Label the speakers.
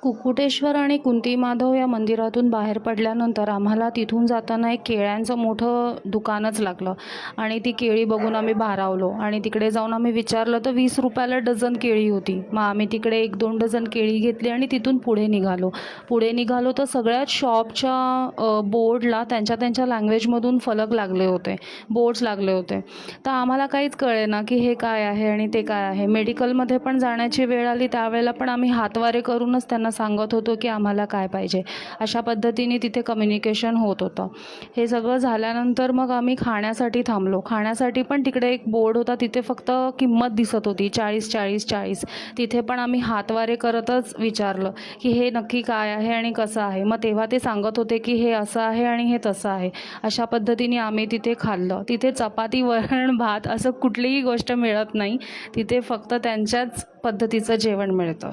Speaker 1: कुकुटेश्वर आणि कुंती माधव या मंदिरातून बाहेर पडल्यानंतर आम्हाला तिथून जाताना एक केळ्यांचं मोठं दुकानच लागलं आणि ती केळी बघून आम्ही भारावलो आणि तिकडे जाऊन आम्ही विचारलं तर 20 रुपयाला डझन केळी होती. मग आम्ही तिकडे 1-2 डझन केळी घेतली आणि तिथून पुढे निघालो तर सगळ्याच शॉपच्या बोर्डला त्यांच्या त्यांच्या लँग्वेजमधून फलक लागले होते, बोर्ड्स लागले होते. तर आम्हाला काहीच कळेना की हे काय आहे आणि ते काय आहे. मेडिकलमध्ये पण जाण्याची वेळ आली त्यावेळेला पण आम्ही हातवारे करूनच त्यांना सांगत होतो की आम्हाला काय पाहिजे. अशा पद्धतीने तिथे कम्युनिकेशन होत होतं. हे सगळं झाल्यानंतर मग आम्ही खाण्यासाठी थांबलो. खाण्यासाठी पण तिकडे एक बोर्ड होता, तिथे फक्त किंमत दिसत होती 40 40 40. तिथे पण आम्ही हातवारे करतच विचारलं की हे नक्की काय आहे आणि कसं आहे. मग तेव्हा ते सांगत होते की हे असं आहे आणि हे तसं आहे. अशा पद्धतीने आम्ही तिथे खाल्लं. तिथे चपाती, वरण, भात असं कुठलीही गोष्ट मिळत नाही. तिथे फक्त त्यांच्याच पद्धतीचं जेवण मिळतं.